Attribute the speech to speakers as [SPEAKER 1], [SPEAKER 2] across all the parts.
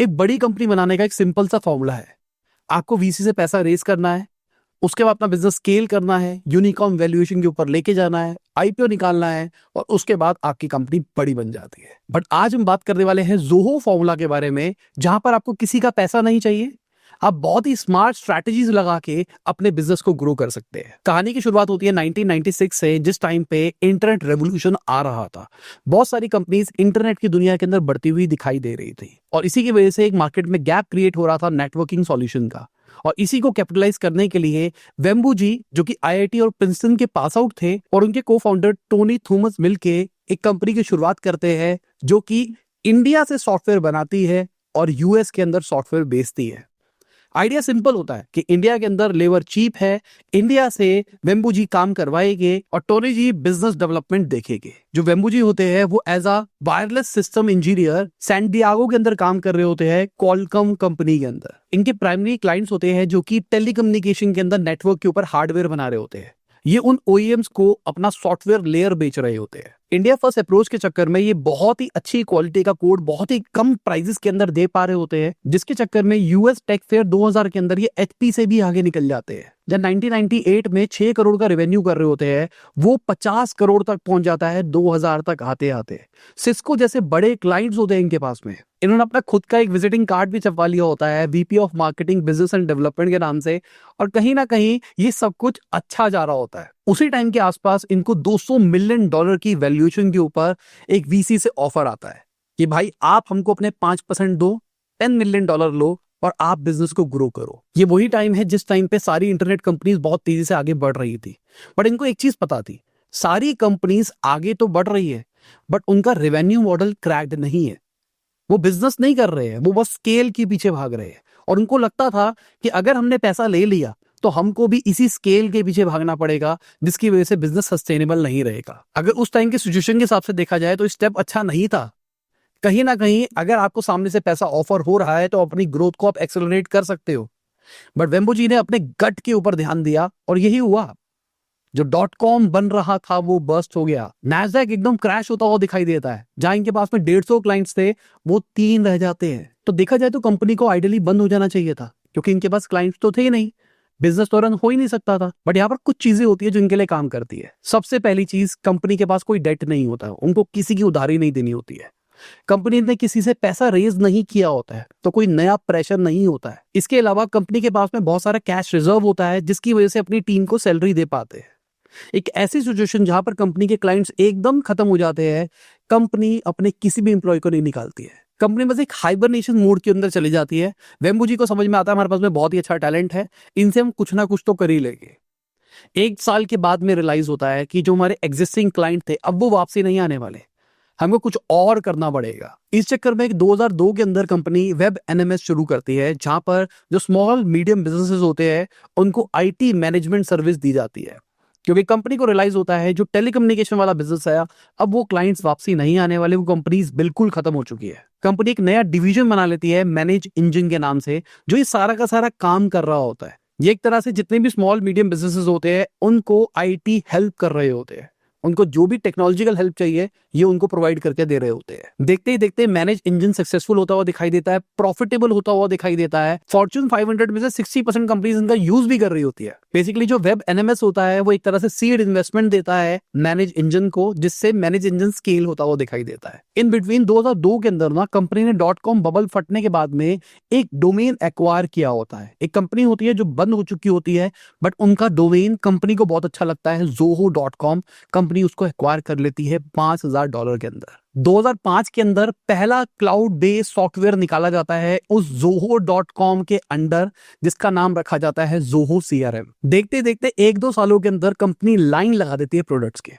[SPEAKER 1] एक बड़ी कंपनी बनाने का एक सिंपल सा फॉर्मूला है। आपको वीसी से पैसा रेज करना है, उसके बाद अपना बिजनेस स्केल करना है, यूनिकॉर्न वैल्यूएशन के ऊपर लेके जाना है, आईपीओ निकालना है और उसके बाद आपकी कंपनी बड़ी बन जाती है। बट आज हम बात करने वाले हैं जोहो फॉर्मूला के बारे में, जहां पर आपको किसी का पैसा नहीं चाहिए, आप बहुत ही स्मार्ट स्ट्रैटेजीज लगा के अपने बिजनेस को ग्रो कर सकते हैं। कहानी की शुरुआत होती है 1996 से, जिस टाइम पे इंटरनेट रेवोल्यूशन आ रहा था। बहुत सारी कंपनीज इंटरनेट की दुनिया के अंदर बढ़ती हुई दिखाई दे रही थी और इसी की वजह से एक मार्केट में गैप क्रिएट हो रहा था नेटवर्किंग सॉल्यूशन का। और इसी को कैपिटलाइज करने के लिए वेम्बू जी, जो कि आईआईटी और प्रिंसटन के पास आउट थे, और उनके को फाउंडर टोनी थॉमस मिलके एक कंपनी की शुरुआत करते हैं जो कि इंडिया से सॉफ्टवेयर बनाती है और यूएस के अंदर सॉफ्टवेयर बेचती है। आइडिया सिंपल होता है कि इंडिया के अंदर लेबर चीप है, इंडिया से वेम्बू जी काम करवाएंगे और टोनी जी बिजनेस डेवलपमेंट देखेंगे। जो वेम्बू जी होते हैं वो as a wireless system engineer San Diego के अंदर काम कर रहे होते हैं, क्वालकॉम कंपनी के अंदर। इनके प्राइमरी क्लाइंट्स होते हैं जो कि टेलीकम्युनिकेशन के अंदर नेटवर्क के ऊपर हार्डवेयर बना रहे होते हैं। ये उन ओईएम्स को अपना सॉफ्टवेयर लेयर बेच रहे होते हैं। इंडिया फर्स्ट अप्रोच के चक्कर में ये बहुत ही अच्छी क्वालिटी का कोड बहुत ही कम प्राइसेस के अंदर दे पा रहे होते हैं, जिसके चक्कर में यूएस टेक फेयर 2000 के अंदर ये एचपी से भी आगे निकल जाते हैं। जब 1998 में 6 करोड़ का रेवेन्यू कर रहे होते हैं, वो 50 करोड़ तक पहुंच जाता है 2000 तक आते आते। सिस्को जैसे बड़े क्लाइंट्स होते हैं इनके पास में। इन्होंने अपना खुद का एक विजिटिंग कार्ड भी छपवा लिया होता है, VP of marketing business and development के नाम से। और कहीं ना कहीं ये सब कुछ अच्छा जा रहा होता है। उसी टाइम के आसपास इनको $200 मिलियन की वैल्यूएशन के ऊपर एक वीसी से ऑफर आता है कि भाई आप हमको अपने 5% दो, $10 मिलियन लो और आप बिजनेस को ग्रो करो। ये वही टाइम है जिस टाइम पे सारी इंटरनेट कंपनीज बहुत तेजी से आगे बढ़ रही थी। बट इनको एक चीज पता थी, सारी कंपनीज आगे तो बढ़ रही है बट उनका रेवेन्यू मॉडल क्रैक्ड नहीं है। वो बिजनेस नहीं कर रहे हैं, वो बस स्केल के पीछे भाग रहे हैं। और उनको लगता था कि अगर हमने पैसा ले लिया तो हमको भी इसी स्केल के पीछे भागना पड़ेगा, जिसकी वजह से बिजनेस सस्टेनेबल नहीं रहेगा। अगर उस टाइम के सिचुएशन के हिसाब से देखा जाए तो स्टेप अच्छा नहीं था। कहीं ना कहीं अगर आपको सामने से पैसा ऑफर हो रहा है तो अपनी ग्रोथ को आप एक्सेलरेट कर सकते हो। बट वेम्बू जी ने अपने गट के ऊपर ध्यान दिया और यही हुआ। जो .com बन रहा था वो बस्ट हो गया। नैस्डैक एकदम क्रैश होता हुआ दिखाई देता है। जहां इनके पास में 150 क्लाइंट्स थे, वो 3 रह जाते हैं। तो देखा जाए तो कंपनी को आइडियली बंद हो जाना चाहिए था, क्योंकि इनके पास क्लाइंट्स तो थे ही नहीं, बिजनेस तो रन हो ही नहीं सकता था। बट यहाँ पर कुछ चीजें होती है जो इनके लिए काम करती है। सबसे पहली चीज, कंपनी के पास कोई डेट नहीं होता है, उनको किसी की उधारी नहीं देनी होती है। कंपनी ने किसी से पैसा रेज नहीं किया होता है तो कोई नया प्रेशर नहीं होता है। इसके अलावा कंपनी के पास में बहुत सारा कैश रिजर्व होता है, जिसकी वजह से अपनी टीम को सैलरी दे पाते हैं। एक ऐसी सिचुएशन जहां पर कंपनी के क्लाइंट्स एकदम खत्म हो जाते हैं, कंपनी अपने किसी भी एम्प्लॉय को नहीं निकालती है। कंपनी बस एक हाइबरनेशन मोड के अंदर चली जाती है। वेम्बू जी को समझ में आता है हमारे पास में बहुत ही अच्छा टैलेंट है, इनसे हम कुछ ना कुछ तो कर ही लेंगे। 1 साल के बाद में रियलाइज होता है कि जो हमारे एग्जिस्टिंग क्लाइंट थे अब वो वापसी नहीं आने वाले, हमको कुछ और करना पड़ेगा। इस चक्कर में 2002 के अंदर कंपनी वेब एनएमएस शुरू करती है, जहां पर जो स्मॉल मीडियम बिजनेसेस होते हैं उनको आईटी मैनेजमेंट सर्विस दी जाती है। क्योंकि कंपनी को रियलाइज होता है जो टेलीकम्युनिकेशन वाला बिजनेस है अब वो क्लाइंट्स वापसी नहीं आने वाले, वो कंपनीज बिल्कुल खत्म हो चुकी है। कंपनी एक नया डिवीजन बना लेती है मैनेज इंजन के नाम से, जो ये सारा का सारा काम कर रहा होता है। ये एक तरह से जितने भी स्मॉल मीडियम बिजनेसेस होते हैं उनको आईटी हेल्प कर रहे होते हैं। उनको जो भी टेक्नोलॉजिकल हेल्प चाहिए ये उनको प्रोवाइड करके दे रहे होते हैं। देखते ही देखते मैनेज इंजन सक्सेसफुल होता हुआ दिखाई देता है, प्रॉफिटेबल होता हुआ दिखाई देता है। फॉर्च्यून 500 में से 60% कंपनीज इनका यूज भी कर रही होती है। बेसिकली जो वेब एनएमएस होता है वो एक तरह से सीड इन्वेस्टमेंट देता है मैनेज इंजन को, जिससे मैनेज इंजन स्केल होता हुआ दिखाई देता है। इन बिटवीन 2002 के अंदर ना कंपनी ने .com बबल फटने के बाद में एक डोमेन एक्वायर किया होता है। एक कंपनी होती है जो बंद हो चुकी होती है बट उनका डोमेन कंपनी को बहुत अच्छा लगता है, zoho.com। कंपनी उसको एक्वायर कर लेती है $5000 के अंदर। 2005 के अंदर पहला क्लाउड बेस्ड सॉफ्टवेयर निकाला जाता है उस zoho.com के अंडर, जिसका नाम रखा जाता है जोहो CRM। देखते देखते 1-2 सालों के अंदर कंपनी लाइन लगा देती है प्रोडक्ट्स के।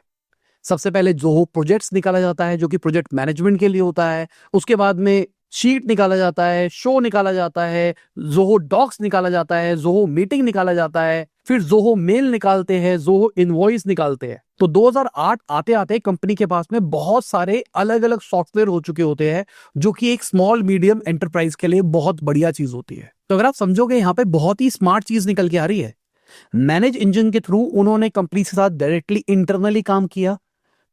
[SPEAKER 1] सबसे पहले जोहो प्रोजेक्ट्स निकाला जाता है जो कि प्रोजेक्ट मैनेजमेंट के लिए होता है। उसके बाद में शीट निकाला जाता है, शो निकाला जाता है, जोहो डॉक्स निकाला जाता है, जोहो मीटिंग निकाला जाता है, फिर जोहो मेल निकालते हैं, जोहो इनवॉइस निकालते हैं। तो 2008 आते आते कंपनी के पास में बहुत सारे अलग अलग सॉफ्टवेयर हो चुके होते हैं, जो कि एक स्मॉल मीडियम एंटरप्राइज के लिए बहुत बढ़िया चीज होती है। तो अगर आप समझोगे यहाँ पे बहुत ही स्मार्ट चीज निकल के आ रही है। मैनेज इंजन के थ्रू उन्होंने कंपनी के साथ डायरेक्टली इंटरनली काम किया,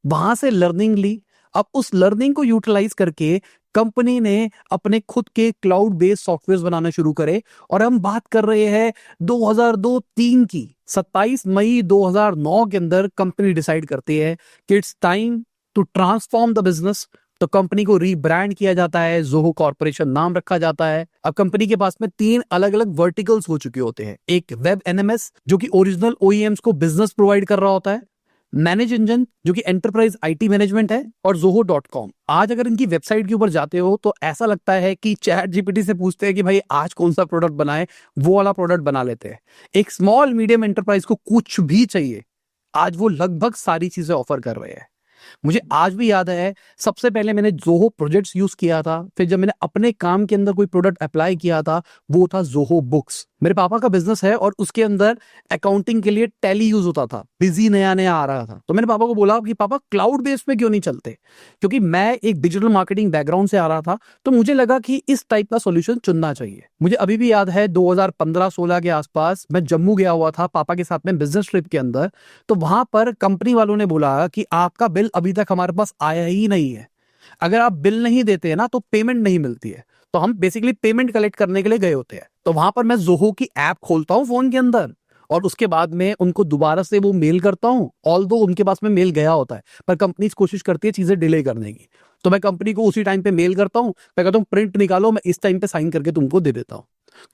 [SPEAKER 1] वहां से लर्निंग ली, अब उस लर्निंग को यूटिलाइज करके कंपनी ने अपने खुद के क्लाउड बेस्ड सॉफ्टवेयर बनाना शुरू करे। और हम बात कर रहे हैं 2002-3 की। 27 मई 2009 के अंदर कंपनी डिसाइड करती है कि it's time to transform the business. तो कंपनी को रीब्रांड किया जाता है, जोहो कॉर्पोरेशन नाम रखा जाता है। अब कंपनी के पास में 3 अलग अलग वर्टिकल्स हो चुके होते हैं। एक वेब एनएमएस जो कि ओरिजिनल ओईएम्स को बिजनेस प्रोवाइड कर रहा होता है, मैनेज इंजन जो कि एंटरप्राइज आईटी मैनेजमेंट है, और zoho.com। आज अगर इनकी वेबसाइट के ऊपर जाते हो तो ऐसा लगता है कि चैट जीपीटी से पूछते हैं कि भाई आज कौन सा प्रोडक्ट बनाए, वो वाला प्रोडक्ट बना लेते हैं। एक स्मॉल मीडियम एंटरप्राइज को कुछ भी चाहिए, आज वो लगभग सारी चीजें ऑफर कर रहे हैं। मुझे आज भी याद है, सबसे पहले मैंने जोहो प्रोजेक्ट्स यूज किया था, फिर जब मैंने अपने काम के अंदर कोई प्रोडक्ट अप्लाई किया था वो था जोहो बुक्स। मेरे पापा का बिजनेस है और उसके अंदर अकाउंटिंग के लिए टैली यूज होता था, बिजी नया नया आ रहा था। तो मैंने पापा को बोला कि पापा क्लाउड बेस पे क्यों नहीं चलते, क्योंकि मैं एक डिजिटल मार्केटिंग बैकग्राउंड से आ रहा था। तो मुझे लगा कि इस टाइप का सॉल्यूशन चुनना चाहिए। मुझे अभी भी याद है 2015-16 के आसपास मैं जम्मू गया हुआ था पापा के साथ में बिजनेस ट्रिप के अंदर। तो वहां पर कंपनी वालों ने बोला कि आपका बिल अभी तक हमारे पास आया ही नहीं है, अगर आप बिल नहीं देते हैं ना तो पेमेंट नहीं मिलती है। तो हम बेसिकली पेमेंट कलेक्ट करने के लिए गए होते हैं। तो वहां पर मैं जोहो की ऐप खोलता हूं फोन के अंदर और उसके बाद में उनको दोबारा से वो मेल करता हूं। ऑल्दो उनके पास में मेल गया होता है, पर कंपनी कोशिश करती है चीजें डिले करने की। तो मैं कंपनी को उसी टाइम पे मेल करता हूं, मैं कहता हूं प्रिंट निकालो, मैं इस टाइम पे साइन करके तुमको दे देता हूं।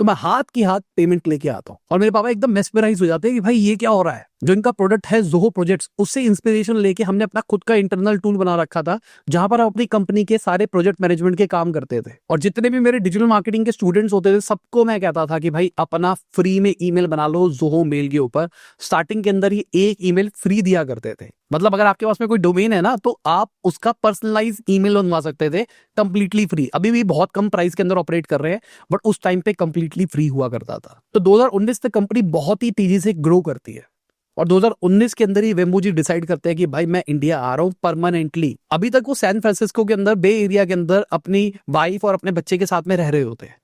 [SPEAKER 1] तो मैं हाथ की हाथ पेमेंट लेके आता हूं और मेरे पापा एकदम मेस्मराइज हो जाते हैं कि भाई ये क्या हो रहा है। जो इनका प्रोडक्ट है जोहो प्रोजेक्ट्स, उससे इंस्पिरेशन लेके हमने अपना खुद का इंटरनल टूल बना रखा था जहां पर हम अपनी कंपनी के सारे प्रोजेक्ट मैनेजमेंट के काम करते थे। और जितने भी मेरे डिजिटल मार्केटिंग के स्टूडेंट्स होते थे सबको मैं कहता था कि भाई अपना फ्री में ईमेल बना लो जोहो मेल के ऊपर। स्टार्टिंग के अंदर ही एक ईमेल फ्री दिया करते थे, मतलब अगर आपके पास में कोई डोमेन है ना तो आप उसका पर्सनलाइज ईमेल बनवा सकते थे कंप्लीटली फ्री। अभी भी बहुत कम प्राइस के अंदर ऑपरेट कर रहे हैं, बट उस टाइम पे कंप्लीटली फ्री हुआ करता था। तो 2019 तक कंपनी बहुत ही तेजी से ग्रो करती है और 2019 के अंदर ही वेम्बू जी डिसाइड करते हैं कि भाई मैं इंडिया आ रहा हूं परमानेंटली। अभी तक वो सैन फ्रांसिस्को के अंदर बे एरिया के अंदर अपनी वाइफ और अपने बच्चे के साथ में रह रहे होते हैं,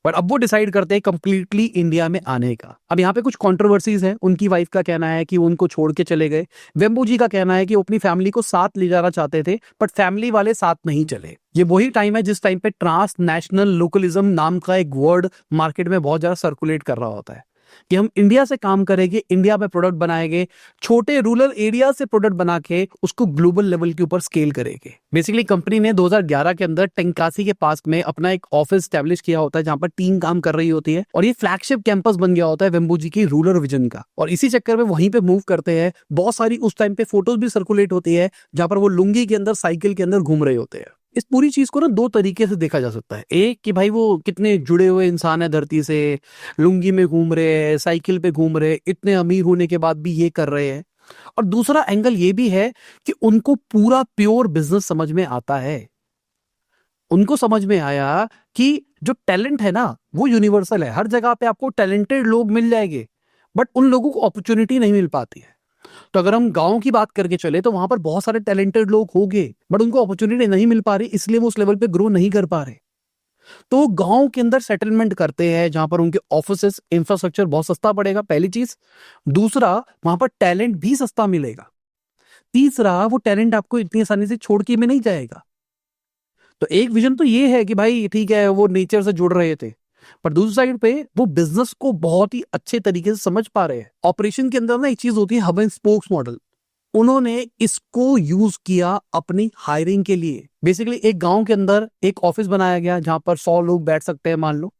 [SPEAKER 1] बट अब वो डिसाइड करते हैं कंप्लीटली इंडिया में आने का। अब यहाँ पे कुछ कंट्रोवर्सीज है। उनकी वाइफ का कहना है कि वो उनको छोड़ के चले गए, वेम्बू जी का कहना है कि वो अपनी फैमिली को साथ ले जाना चाहते थे बट फैमिली वाले साथ नहीं चले। ये वही टाइम है जिस टाइम पे ट्रांस नेशनल लोकलिज्म नाम का एक वर्ड मार्केट में बहुत ज्यादा सर्कुलेट कर रहा होता है कि हम इंडिया से काम करेंगे, इंडिया में प्रोडक्ट बनाएंगे, छोटे रूरल एरिया से प्रोडक्ट बना के उसको ग्लोबल लेवल के ऊपर स्केल करेंगे। बेसिकली कंपनी ने 2011 के अंदर टेंकासी के पास में अपना एक ऑफिस स्टैब्लिश किया होता है जहां पर टीम काम कर रही होती है और ये फ्लैगशिप कैंपस बन गया होता है वेम्बू जी की रूरल विजन का। और इसी चक्कर में वहीं पे मूव करते हैं। बहुत सारी उस टाइम पे फोटोज भी सर्कुलेट होती है जहां पर वो लुंगी के अंदर साइकिल के अंदर घूम रहे होते हैं। इस पूरी चीज को ना 2 तरीके से देखा जा सकता है। एक कि भाई वो कितने जुड़े हुए इंसान है धरती से, लुंगी में घूम रहे हैं, साइकिल पे घूम रहे हैं, इतने अमीर होने के बाद भी ये कर रहे हैं। और दूसरा एंगल ये भी है कि उनको पूरा प्योर बिजनेस समझ में आता है। उनको समझ में आया कि जो टैलेंट है ना वो यूनिवर्सल है, हर जगह पे आपको टैलेंटेड लोग मिल जाएंगे बट उन लोगों को अपॉर्चुनिटी नहीं मिल पाती है। तो अगर हम गांव की बात करके चले तो वहां पर बहुत सारे टैलेंटेड लोग होंगे बट उनको अपॉर्चुनिटी नहीं मिल पा रही, इसलिए वो उस लेवल पे ग्रो नहीं कर पा रहे। तो गांव के अंदर सेटलमेंट करते हैं जहां पर उनके ऑफिसेस इंफ्रास्ट्रक्चर बहुत सस्ता पड़ेगा, पहली चीज। दूसरा, वहां पर टैलेंट भी सस्ता मिलेगा। तीसरा, वो टैलेंट आपको इतनी आसानी से छोड़ के में नहीं जाएगा। तो एक विजन तो ये है कि भाई ठीक है वो नेचर से जुड़ रहे थे, पर दूसरी साइड पे वो बिजनेस को बहुत ही अच्छे तरीके से समझ पा रहे हैं। ऑपरेशन के अंदर ना एक चीज होती है हब एंड स्पोक्स मॉडल, उन्होंने इसको यूज किया अपनी हायरिंग के लिए। बेसिकली एक गांव के अंदर एक ऑफिस बनाया गया जहां पर 100 लोग बैठ सकते हैं मान लो।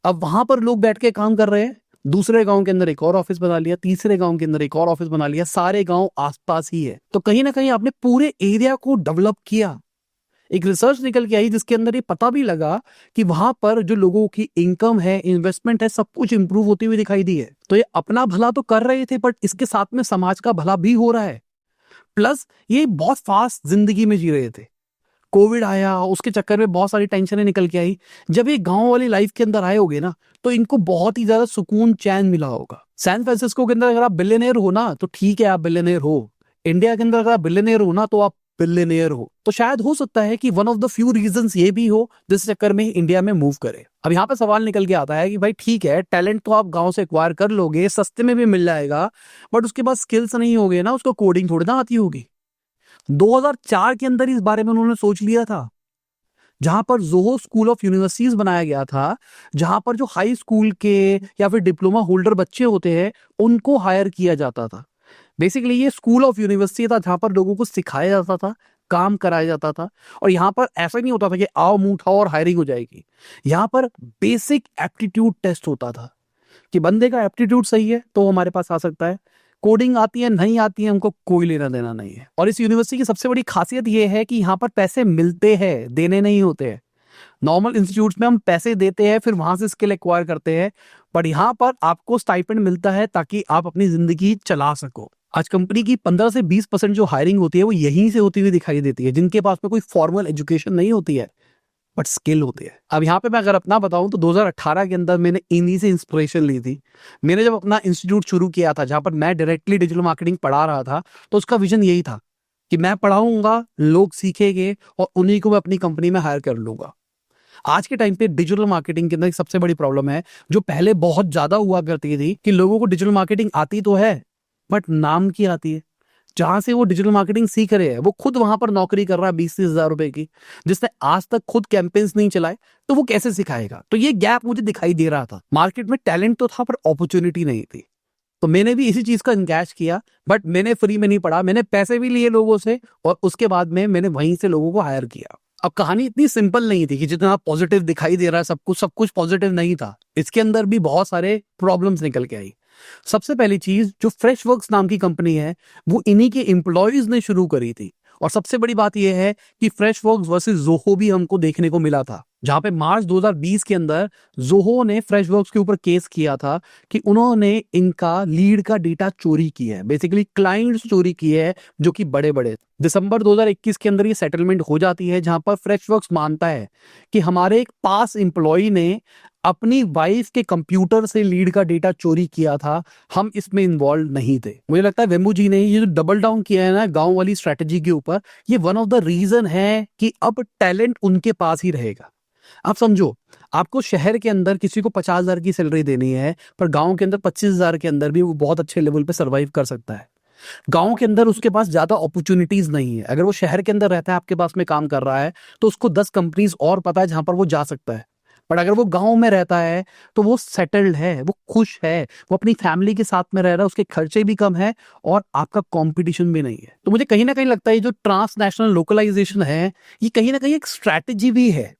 [SPEAKER 1] अब वहां पर लोग बैठ के काम कर रहे हैं, दूसरे गांव के अंदर एक और ऑफिस बना लिया, तीसरे गांव के अंदर एक और ऑफिस बना लिया, सारे गांव आसपास ही है। तो कहीं ना कहीं आपने पूरे एरिया को डेवलप किया। एक रिसर्च निकल के आई जिसके अंदर ये पता भी लगा कि वहां पर जो लोगों की इनकम है, इन्वेस्टमेंट है, सब कुछ इंप्रूव होती हुई दिखाई दी है। तो ये अपना भला तो कर रहे थे बट इसके साथ में समाज का भला भी हो रहा है। प्लस ये बहुत फास्ट जिंदगी में जी रहे थे। कोविड आया, उसके चक्कर में बहुत सारी टेंशनें निकल के आई। जब ये गांव वाली लाइफ के अंदर आए होगे ना तो इनको बहुत ही ज्यादा सुकून चैन मिला होगा। सैन फ्रांसिस्को के अंदर अगर आप बिलियनियर हो ना तो ठीक है, आप बिलियनियर हो। इंडिया के अंदर अगर आप बिलियनियर हो ना तो आप बिलियनियर हो। तो शायद हो सकता है कि one of the few reasons ये भी हो जिस चक्कर में इंडिया में मूव करे। अब यहाँ पे सवाल निकल के आता है कि भाई ठीक है, टैलेंट तो आप गांव से एक्वायर कर लोगे, सस्ते में भी मिल जाएगा, बट उसके बाद स्किल्स नहीं होगे ना, उसको कोडिंग थोड़ी ना आती होगी। 2004 के अंदर इस बारे में उन्होंने सोच लिया था, जहां पर जोहो स्कूल ऑफ यूनिवर्सिटीज बनाया गया था, जहां पर जो हाई स्कूल के या फिर डिप्लोमा होल्डर बच्चे होते हैं उनको हायर किया जाता था। बेसिकली ये स्कूल ऑफ यूनिवर्सिटी था जहां पर लोगों को सिखाया जाता था, काम कराया जाता था। और यहाँ पर ऐसा नहीं होता था कि आओ मुंह उठाओ और हायरिंग हो जाएगी। यहाँ पर बेसिक एप्टीट्यूड टेस्ट होता था कि बंदे का एप्टीट्यूड सही है तो वो हमारे पास आ सकता है। कोडिंग आती है नहीं आती है हमको कोई लेना देना नहीं है। और इस यूनिवर्सिटी की सबसे बड़ी खासियत ये है कि यहाँ पर पैसे मिलते हैं, देने नहीं होते हैं। नॉर्मल इंस्टीट्यूट्स में हम पैसे देते हैं फिर वहां से स्किल एक्वायर करते हैं, बट यहाँ पर आपको स्टाइपेंड मिलता है ताकि आप अपनी जिंदगी चला सको। आज कंपनी की 15 से 20% जो हायरिंग होती है वो यहीं से होती हुई दिखाई देती है, जिनके पास में कोई फॉर्मल एजुकेशन नहीं होती है बट स्किल होती है। अब यहाँ पे मैं अगर अपना बताऊं तो 2018 के अंदर मैंने इन्हीं से इंस्पिरेशन ली थी। मैंने जब अपना इंस्टीट्यूट शुरू किया था जहां पर मैं डायरेक्टली डिजिटल मार्केटिंग पढ़ा रहा था, तो उसका विजन यही था कि मैं पढ़ाऊंगा, लोग सीखेंगे और उन्हीं को मैं अपनी कंपनी में हायर कर लूंगा। आज के टाइम पे डिजिटल मार्केटिंग के अंदर एक सबसे बड़ी प्रॉब्लम है जो पहले बहुत ज्यादा हुआ करती थी कि लोगों को डिजिटल मार्केटिंग आती तो है बट नाम की आती है। जहां से वो डिजिटल मार्केटिंग सीख रहे हैं वो खुद वहां पर नौकरी कर रहा है 20-30 हजार रुपए की, जिसने आज तक खुद कैंपेन्स नहीं चलाए, तो वो कैसे सिखाएगा। तो ये गैप मुझे दिखाई दे रहा था। मार्केट में टैलेंट तो था पर अपॉर्चुनिटी नहीं थी। तो मैंने भी इसी चीज का इंकैश किया, बट मैंने फ्री में नहीं पढ़ा, मैंने पैसे भी लिए लोगों से और उसके बाद में मैंने वहीं से लोगों को हायर किया। अब कहानी इतनी सिंपल नहीं थी कि जितना पॉजिटिव दिखाई दे रहा है सब कुछ पॉजिटिव नहीं था। इसके अंदर भी बहुत सारे प्रॉब्लम्स निकल के आई। सबसे पहली चीज, जो फ्रेशवर्क्स नाम की कंपनी है वो इन्हीं के एम्प्लॉयज ने शुरू करी थी। और सबसे बड़ी बात यह है कि फ्रेशवर्क्स वर्सेस जोहो भी हमको देखने को मिला था, जहां पे मार्च 2020 के अंदर जोहो ने फ्रेशवर्क्स के ऊपर केस किया था कि उन्होंने इनका लीड का डेटा चोरी किया है, बेसिकली क्लाइंट्स चोरी किए हैं जो कि बड़े बड़े। दिसंबर 2021 के अंदर ये सेटलमेंट हो जाती है जहां पर फ्रेशवर्क्स मानता है कि हमारे एक पास एम्प्लॉय ने अपनी वाइफ के कंप्यूटर से लीड का डेटा चोरी किया था, हम इसमें इन्वॉल्व नहीं थे। मुझे लगता है वेम्बू जी ने ये जो डबल डाउन किया है ना गांव वाली स्ट्रेटेजी के ऊपर, ये वन ऑफ द रीजन है कि अब टैलेंट उनके पास ही रहेगा। आप समझो, आपको शहर के अंदर किसी को 50,000 की सैलरी देनी है पर गांव के अंदर 25,000 के अंदर भी वो बहुत अच्छे लेवल पे सर्वाइव कर सकता है। गांव के अंदर उसके पास ज्यादा अपॉर्चुनिटीज नहीं है। अगर वो शहर के अंदर रहता है, आपके पास में काम कर रहा है, तो उसको 10 कंपनीज और पता है जहां पर वो जा सकता है। पर अगर वो गांव में रहता है तो वो सेटल्ड है, वो खुश है, वो अपनी फैमिली के साथ में रह रहा है, उसके खर्चे भी कम है और आपका कंपटीशन भी नहीं है। तो मुझे कहीं ना कहीं लगता है ये जो ट्रांसनेशनल लोकलाइजेशन है ये कहीं ना कहीं एक स्ट्रैटेजी भी है।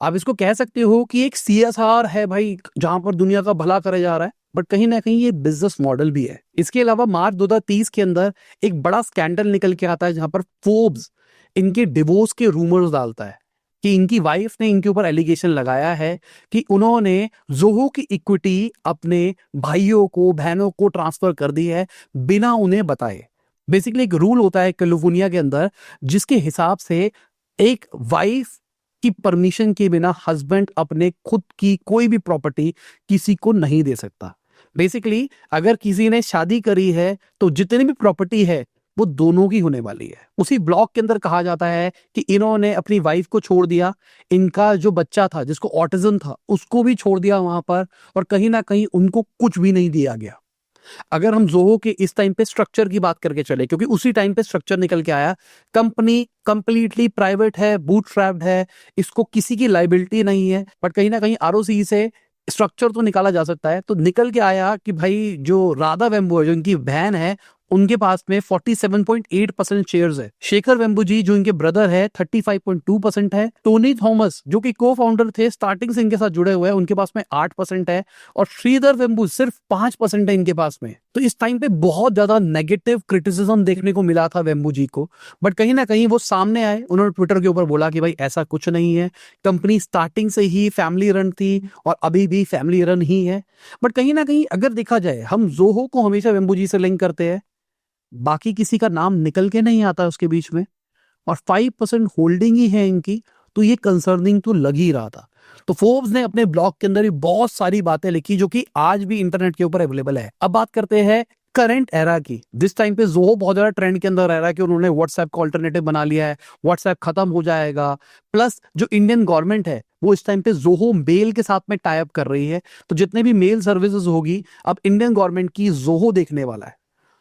[SPEAKER 1] आप इसको कह सकते हो कि एक CSR है भाई, जहां पर दुनिया का भला करे जा रहा है, बट कहीं ना कहीं ये बिजनेस मॉडल भी है। इसके अलावा मार्च 2030 के अंदर एक बड़ा स्कैंडल निकल के आता है जहां पर फोर्ब्स इनके डिवोर्स के रूमर्स डालता है कि इनकी वाइफ ने इनके ऊपर एलिगेशन लगाया है कि उन्होंने जोहो की इक्विटी अपने भाइयों को बहनों को ट्रांसफर कर दी है बिना उन्हें बताए। बेसिकली एक रूल होता है कैलिफोर्निया के अंदर जिसके हिसाब से एक वाइफ की परमिशन के बिना हस्बैंड अपने खुद की कोई भी प्रॉपर्टी किसी को नहीं दे सकता। बेसिकली अगर किसी ने शादी करी है तो जितनी भी प्रॉपर्टी है वो दोनों की होने वाली है। उसी ब्लॉग के अंदर कहा जाता है कि इन्होंने अपनी वाइफ को छोड़ दिया, इनका जो बच्चा था जिसको ऑटिज्म था उसको भी छोड़ दिया वहां पर, और कहीं ना कहीं उनको कुछ भी नहीं दिया गया। अगर हम जोहो के इस टाइम पे स्ट्रक्चर की बात करके चले, क्योंकि उसी टाइम पे स्ट्रक्चर निकल के आया, कंपनी कंप्लीटली प्राइवेट है, बूटस्ट्रैप्ड है, इसको किसी की लाइबिलिटी नहीं है, बट कहीं ना कहीं ROC से स्ट्रक्चर तो निकाला जा सकता है। तो निकल के आया कि भाई जो राधा वेम्बू है जो इनकी बहन है उनके पास में 47.8% शेयर्स है। शेखर वेम्बू जी जो इनके ब्रदर है 35.2% है। टोनी थॉमस जो कि को फाउंडर थे, स्टार्टिंग से इनके साथ जुड़े हुए हैं, उनके पास में 8% है। और श्रीधर वेम्बू सिर्फ 5% है इनके पास में। तो इस टाइम पे बहुत ज्यादा नेगेटिव क्रिटिसिज्म देखने को मिला था वेम्बू जी को, बट कहीं ना कहीं वो सामने आए, उन्होंने ट्विटर के ऊपर बोला कि भाई ऐसा कुछ नहीं है, कंपनी स्टार्टिंग से ही फैमिली रन थी और अभी भी फैमिली रन ही है। बट कहीं ना कहीं अगर देखा जाए, हम जोहो को हमेशा वेम्बू जी से लिंक करते हैं, बाकी किसी का नाम निकल के नहीं आता उसके बीच में, और 5% होल्डिंग ही है इनकी, तो ये कंसर्निंग तो लग ही रहा था। तो फोर्ब्स ने अपने ब्लॉग के अंदर भी बहुत सारी बातें लिखी जो कि आज भी इंटरनेट के ऊपर अवेलेबल है। अब बात करते हैं करंट एरा की। दिस टाइम पे जोहो बहुत ज्यादा ट्रेंड के अंदर रह रहा है कि उन्होंने व्हाट्सएप को अल्टरनेटिव बना लिया है, व्हाट्सएप खत्म हो जाएगा। प्लस जो इंडियन गवर्नमेंट है वो इस टाइम पे जोहो मेल के साथ में टाई अप कर रही है, तो जितने भी मेल सर्विसेज होगी अब इंडियन गवर्नमेंट की जोहो देखने वाला है।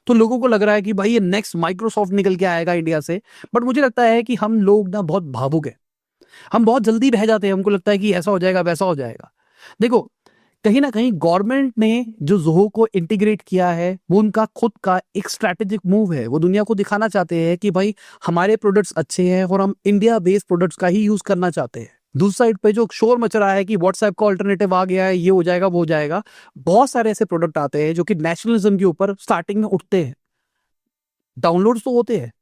[SPEAKER 1] तो लोगों को लग रहा है कि भाई ये नेक्स्ट माइक्रोसॉफ्ट निकल के आएगा इंडिया से। बट मुझे लगता है कि हम लोग ना बहुत भावुक है, हम बहुत जल्दी बह जाते हैं, हमको लगता है कि ऐसा हो जाएगा वैसा हो जाएगा। देखो, कहीं ना कहीं गवर्नमेंट ने जो जोहो को इंटीग्रेट किया है वो उनका खुद का एक स्ट्रैटेजिक मूव है। वो दुनिया को दिखाना चाहते हैं कि भाई हमारे प्रोडक्ट्स अच्छे हैं और हम इंडिया बेस्ड प्रोडक्ट्स का ही यूज करना चाहते हैं। दूसरी साइड पे जो शोर मच रहा है कि व्हाट्सएप का ऑल्टरनेटिव आ गया है, ये हो जाएगा वो हो जाएगा, बहुत सारे ऐसे प्रोडक्ट आते हैं जो कि नेशनलिज्म के ऊपर स्टार्टिंग में उठते हैं, डाउनलोड्स तो होते हैं,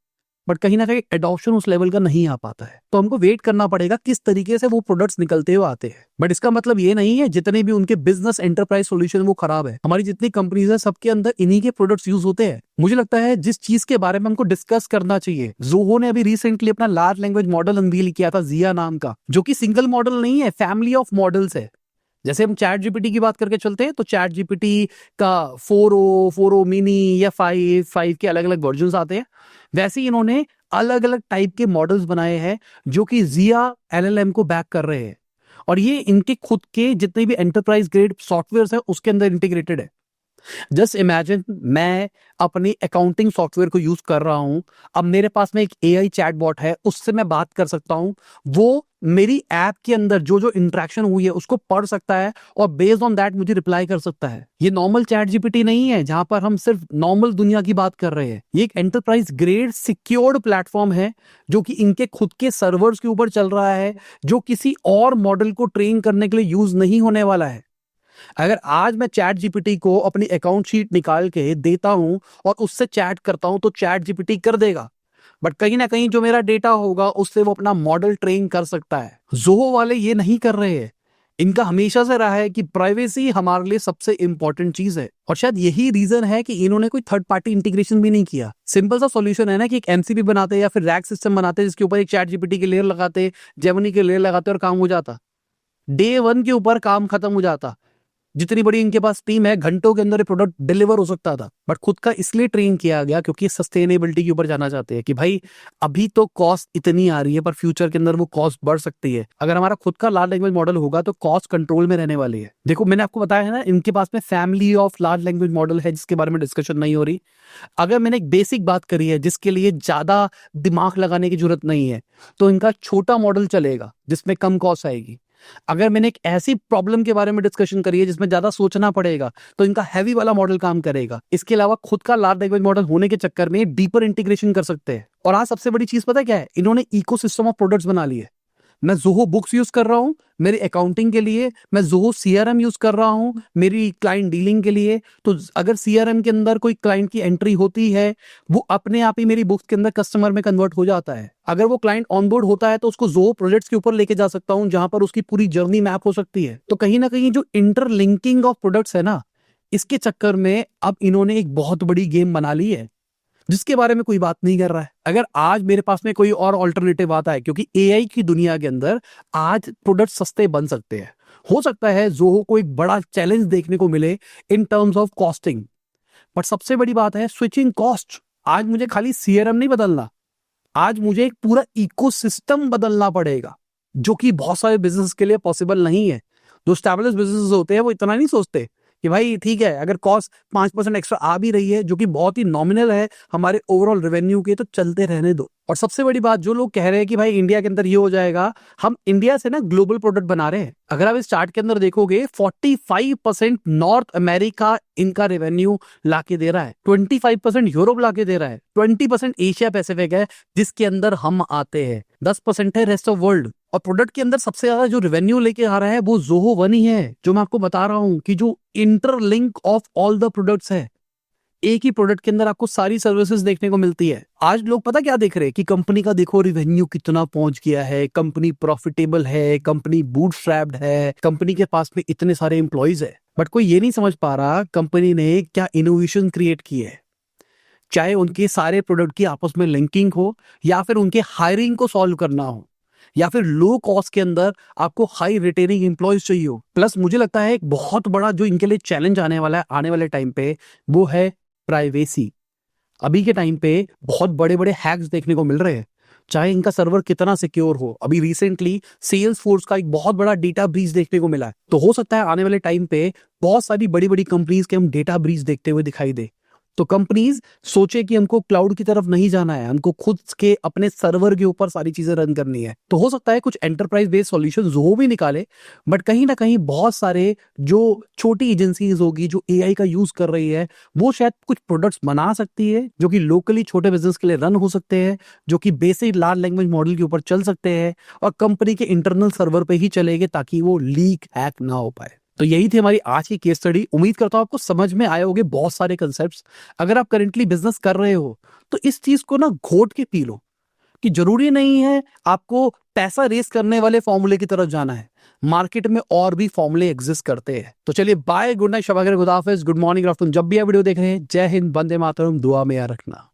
[SPEAKER 1] बट कहीं ना कहीं एडॉप्शन उस लेवल का नहीं आ पाता है। तो हमको वेट करना पड़ेगा किस तरीके से वो प्रोडक्ट्स निकलते हुए आते हैं। बट इसका मतलब ये नहीं है जितने भी उनके बिजनेस एंटरप्राइज सॉल्यूशन वो खराब है। हमारी जितनी कंपनीज है सबके अंदर इन्हीं के प्रोडक्ट्स यूज होते हैं। मुझे लगता है जिस चीज के बारे में हमको डिस्कस करना चाहिए, जोहो ने अभी रिसेंटली अपना लार्ज लैंग्वेज मॉडल अनवील किया था जिया नाम का, जो कि सिंगल मॉडल नहीं है, फैमिली ऑफ मॉडल्स है। जैसे हम चैट जीपीटी की बात करके चलते हैं तो चैट जीपीटी का 4o मिनी या 5 के अलग अलग वर्जन आते हैं, वैसे ही इन्होंने अलग अलग टाइप के मॉडल्स बनाए हैं जो कि जिया एलएलएम को बैक कर रहे हैं, और ये इनके खुद के जितने भी एंटरप्राइज ग्रेड सॉफ्टवेयर है उसके अंदर इंटीग्रेटेड है। जस्ट इमेजिन, मैं अपनी अकाउंटिंग सॉफ्टवेयर को यूज कर रहा हूं, अब मेरे पास में एक एआई चैटबॉट है, उससे मैं बात कर सकता हूं, वो मेरी ऐप के अंदर जो जो इंटरेक्शन हुई है उसको पढ़ सकता है और बेस्ड ऑन दैट मुझे रिप्लाई कर सकता है। ये नॉर्मल चैट जीपीटी नहीं है जहां पर हम सिर्फ नॉर्मल दुनिया की बात कर रहे हैं। ये एक एंटरप्राइज ग्रेड सिक्योर्ड प्लेटफॉर्म है जो कि इनके खुद के सर्वर्स के ऊपर चल रहा है, जो किसी और मॉडल को ट्रेन करने के लिए यूज नहीं होने वाला है। अगर आज मैं चैट जीपीटी को अपनी अकाउंट शीट निकाल के देता हूं और उससे चैट करता हूं तो चैट जीपीटी कर देगा, बट कहीं ना कहीं जो मेरा डेटा होगा उससे वो अपना मॉडल ट्रेन कर सकता है। जोहो वाले ये नहीं कर रहे हैं। इनका हमेशा से रहा है कि प्राइवेसी हमारे लिए सबसे इंपॉर्टेंट चीज है, और शायद यही रीजन है कि इन्होंने कोई थर्ड पार्टी इंटीग्रेशन भी नहीं किया। सिंपल सा सॉल्यूशन है ना कि एक एमसीपी बनाते या फिर रैक सिस्टम बनाते जिसके ऊपर एक चैट जीपीटी की लेयर लगाते, जेमिनी की लेयर लगाते और काम हो जाता। डे 1 के ऊपर काम खत्म हो जाता। जितनी बड़ी इनके पास टीम है, घंटों के अंदर ये प्रोडक्ट डिलीवर हो सकता था। बट खुद का इसलिए ट्रेन किया गया क्योंकि सस्टेनेबिलिटी के ऊपर जाना चाहते हैं कि भाई अभी तो कॉस्ट इतनी आ रही है पर फ्यूचर के अंदर वो कॉस्ट बढ़ सकती है। अगर हमारा खुद का लार्ज लैंग्वेज मॉडल होगा तो कॉस्ट कंट्रोल में रहने वाली है। देखो, मैंने आपको बताया है ना, इनके पास में family of large language model है जिसके बारे में डिस्कशन नहीं हो रही। अगर मैंने एक बेसिक बात करी है जिसके लिए ज्यादा दिमाग लगाने की जरूरत नहीं है, तो इनका छोटा मॉडल चलेगा जिसमें कम कॉस्ट आएगी। अगर मैंने एक ऐसी प्रॉब्लम के बारे में डिस्कशन करी है जिसमें ज्यादा सोचना पड़ेगा, तो इनका हैवी वाला मॉडल काम करेगा। इसके अलावा खुद का लार्ज लैंग्वेज मॉडल होने के चक्कर में डीपर इंटीग्रेशन कर सकते हैं। और आज सबसे बड़ी चीज पता है क्या है? इन्होंने इकोसिस्टम ऑफ प्रोडक्ट्स बना लिए। मैं जोहो बुक्स यूज कर रहा हूं मेरी अकाउंटिंग के लिए, मैं जोहो सीआरएम यूज कर रहा हूं मेरी क्लाइंट डीलिंग के लिए। तो अगर सीआरएम के अंदर कोई क्लाइंट की एंट्री होती है, वो अपने आप ही मेरी बुक्स के अंदर कस्टमर में कन्वर्ट हो जाता है। अगर वो क्लाइंट ऑनबोर्ड होता है तो उसको जोहो प्रोजेक्ट्स के ऊपर लेके जा सकता हूं जहां पर उसकी पूरी जर्नी मैप हो सकती है। तो कहीं ना कहीं जो इंटरलिंकिंग ऑफ प्रोडक्ट्स है ना, इसके चक्कर में अब इन्होंने एक बहुत बड़ी गेम बना ली है जिसके बारे में कोई बात नहीं कर रहा है। अगर आज मेरे पास में कोई और ऑल्टरनेटिव आता है, क्योंकि एआई की दुनिया के अंदर आज प्रोडक्ट सस्ते बन सकते हैं, हो सकता है जोहो को एक बड़ा चैलेंज देखने को मिले in terms of costing. But सबसे बड़ी बात है स्विचिंग कॉस्ट। आज मुझे खाली सीआरएम नहीं बदलना, आज मुझे एक पूरा इकोसिस्टम बदलना पड़ेगा, जो कि बहुत सारे बिजनेस के लिए पॉसिबल नहीं है। जो स्टैब्लिश बिजनेस होते हैं वो इतना नहीं सोचते कि भाई ठीक है, अगर कॉस्ट 5% एक्स्ट्रा आ भी रही है जो कि बहुत ही नॉमिनल है हमारे ओवरऑल रेवेन्यू के, तो चलते रहने दो। और सबसे बड़ी बात, जो लोग कह रहे हैं कि भाई इंडिया के अंदर ये हो जाएगा, हम इंडिया से ना ग्लोबल प्रोडक्ट बना रहे हैं। अगर आप इस चार्ट के अंदर देखोगे 45% नॉर्थ अमेरिका इनका रेवेन्यू लाके दे रहा है, 25% यूरोप लाके दे रहा है, 20% एशिया पैसिफिक है जिसके अंदर हम आते हैं, 10% है रेस्ट ऑफ वर्ल्ड। और प्रोडक्ट के अंदर सबसे ज्यादा जो रेवेन्यू लेके आ रहा है वो जोहो वन ही है। जो मैं आपको बता रहा हूं कि जो interlink of all the products है, एक ही प्रोडक्ट के अंदर आपको सारी सर्विसेज देखने को मिलती है। आज लोग पता क्या देख रहे हैं कि कंपनी का देखो रेवेन्यू कितना पहुंच गया है, कंपनी प्रॉफिटेबल है, कंपनी बूटस्ट्रैप्ड है, कंपनी के पास में इतने सारे एम्प्लॉइज है। बट कोई ये नहीं समझ पा रहा कंपनी ने क्या इनोवेशन क्रिएट की है, चाहे उनके सारे प्रोडक्ट की आपस में लिंकिंग हो, या फिर उनके हायरिंग को सॉल्व करना हो, या फिर लो कॉस्ट के अंदर आपको हाई रिटेनिंग एम्प्लॉयज चाहिए हो। प्लस मुझे लगता है एक बहुत बड़ा जो इनके लिए चैलेंज आने वाला है आने वाले टाइम पे, वो है प्राइवेसी। अभी के टाइम पे बहुत बड़े बड़े हैक्स देखने को मिल रहे हैं, चाहे इनका सर्वर कितना सिक्योर हो। अभी रिसेंटली सेल्स फोर्स का एक बहुत बड़ा डेटा ब्रीच देखने को मिला है। तो हो सकता है आने वाले टाइम पे बहुत सारी बड़ी बड़ी कंपनीज के हम डेटा ब्रीच देखते हुए दिखाई दे। तो कंपनीज सोचे कि हमको क्लाउड की तरफ नहीं जाना है, हमको खुद के अपने सर्वर के ऊपर सारी चीजें रन करनी है, तो हो सकता है कुछ एंटरप्राइज बेस्ड सॉल्यूशंस वो भी निकाले, बट कहीं ना कहीं बहुत सारे जो छोटी एजेंसीज होगी जो एआई का यूज कर रही है, वो शायद कुछ प्रोडक्ट्स बना सकती है जो कि लोकली छोटे बिजनेस के लिए रन हो सकते हैं, जो कि बेसिक लार्ज लैंग्वेज मॉडल के ऊपर चल सकते हैं और कंपनी के इंटरनल सर्वर पे ही चलेंगे ताकि वो लीक हैक ना हो पाए। तो यही थी हमारी आज की केस स्टडी। उम्मीद करता हूं आपको समझ में आए होंगे बहुत सारे कंसेप्ट्स। अगर आप करेंटली बिजनेस कर रहे हो तो इस चीज को ना घोट के पी लो कि जरूरी नहीं है आपको पैसा रेस करने वाले फॉर्मूले की तरफ जाना है, मार्केट में और भी फॉर्मूले एग्जिस्ट करते हैं। तो चलिए बाय, गुड नाइट, शब खैर, खुदा हाफिज, गुड मॉर्निंग, आफ्टरनून, जब भी आप वीडियो देख रहे हैं। जय हिंद, वंदे मातरम, दुआ में याद रखना।